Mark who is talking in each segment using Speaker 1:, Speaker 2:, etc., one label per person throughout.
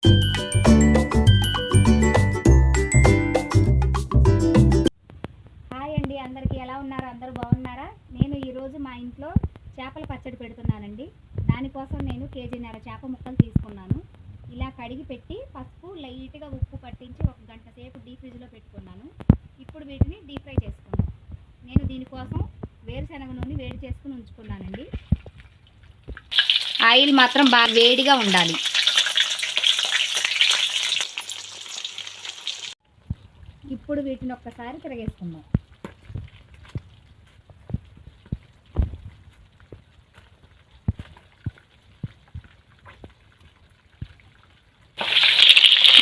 Speaker 1: Hi అండి, అందరికీ ఎలా ఉన్నారు? అందరూ బాగున్నారా? నేను ఈరోజు మా ఇంట్లో చేపల పచ్చడి పెడుతున్నానండి. దానికోసం నేను కేజీన్నర చేప ముక్కలు తీసుకున్నాను. ఇలా కడిగి పెట్టి పసుపు లైట్గా ఉప్పు పట్టించి 1 గంట సేపు డీప్ ఫ్రిడ్జ్లో పెట్టుకున్నాను. ఇప్పుడు వీటిని డీప్ ఫ్రై చేసుకున్నాను. నేను దీనికోసం వేరుశనగ నూనె వేడి చేసుకుని ఉంచుకున్నానండి. ఆయిల్ మాత్రం బాగా వేడిగా ఉండాలి. ఇప్పుడు వీటిని ఒక్కసారి తిరగేసుకుందాం.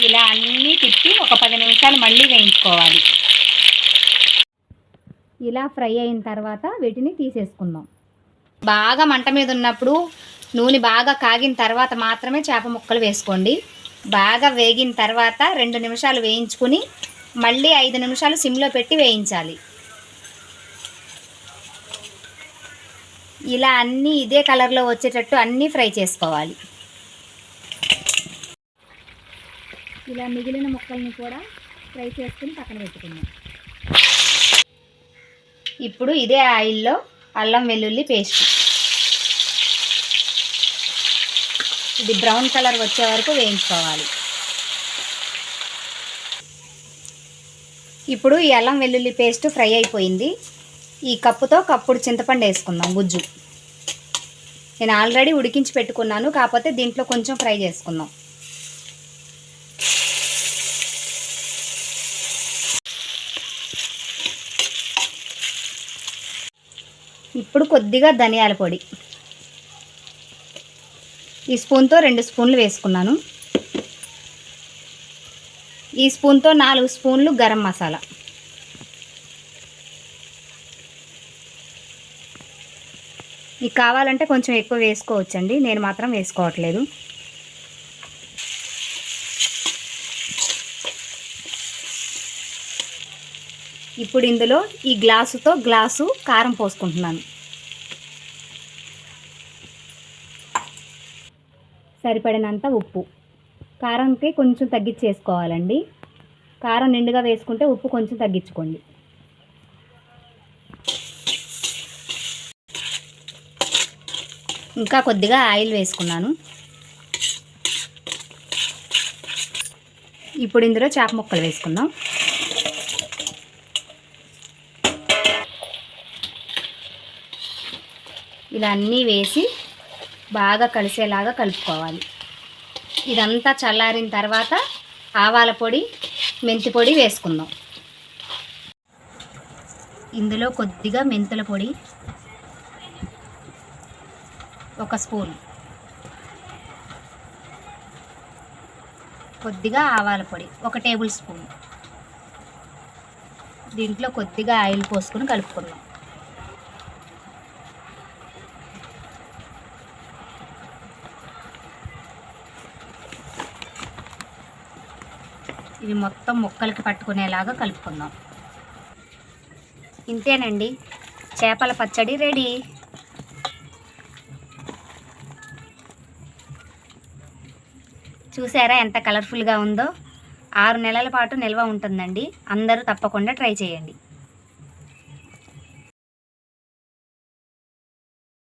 Speaker 1: ఇలా అన్నీ తిప్పి ఒక 10 నిమిషాలు మళ్ళీ వేయించుకోవాలి. ఇలా ఫ్రై అయిన తర్వాత వీటిని తీసేసుకుందాం. బాగా మంట మీద ఉన్నప్పుడు నూనె బాగా కాగిన తర్వాత మాత్రమే చేప ముక్కలు వేసుకోండి. బాగా వేగిన తర్వాత 2 నిమిషాలు వేయించుకుని మళ్ళీ 5 నిమిషాలు సిమ్లో పెట్టి వేయించాలి. ఇలా అన్నీ ఇదే కలర్లో వచ్చేటట్టు అన్నీ ఫ్రై చేసుకోవాలి. ఇలా మిగిలిన ముక్కల్ని కూడా ఫ్రై చేసుకుని పక్కన పెట్టుకుందాం. ఇప్పుడు ఇదే ఆయిల్లో అల్లం వెల్లుల్లి పేస్ట్, ఇది బ్రౌన్ కలర్ వచ్చే వరకు వేయించుకోవాలి. ఇప్పుడు ఈ అల్లం వెల్లుల్లి పేస్ట్ ఫ్రై అయిపోయింది. ఈ కప్పుతో కప్పుడు చింతపండు వేసుకుందాం, గుజ్జు. నేను ఆల్రెడీ ఉడికించి పెట్టుకున్నాను, కాకపోతే దీంట్లో కొంచెం ఫ్రై చేసుకుందాం. ఇప్పుడు కొద్దిగా ధనియాల పొడి, ఈ స్పూన్తో 2 స్పూన్లు వేసుకున్నాను. ఈ స్పూన్తో 4 స్పూన్లు గరం మసాలా. మీకు కావాలంటే కొంచెం ఎక్కువ వేసుకోవచ్చండి, నేను మాత్రం వేసుకోవట్లేదు. ఇప్పుడు ఇందులో ఈ గ్లాసుతో గ్లాసు కారం పోసుకుంటున్నాను. సరిపడినంత ఉప్పు. కారంకి కొంచెం తగ్గించేసుకోవాలండి. కారం నిండుగా వేసుకుంటే ఉప్పు కొంచెం తగ్గించుకోండి. ఇంకా కొద్దిగా ఆయిల్ వేసుకున్నాను. ఇప్పుడు ఇందులో చేప ముక్కలు వేసుకుందాం. ఇలా అన్నీ వేసి బాగా కలిసేలాగా కలుపుకోవాలి. ఇదంతా చల్లారిన తర్వాత ఆవాల పొడి, మెంతి పొడి వేసుకుందాం. ఇందులో కొద్దిగా మెంతుల పొడి 1 స్పూన్, కొద్దిగా ఆవాల పొడి 1 టేబుల్ స్పూన్. దీంట్లో కొద్దిగా ఆయిల్ పోసుకొని కలుపుకుందాం. ఇది మొత్తం ముక్కలకి పట్టుకునేలాగా కలుపుకుందాం. ఇంతేనండి, చేపల పచ్చడి రెడీ. చూసారా ఎంత కలర్ఫుల్గా ఉందో? 6 నెలల పాటు నిల్వ ఉంటుందండి. అందరూ తప్పకుండా ట్రై చేయండి.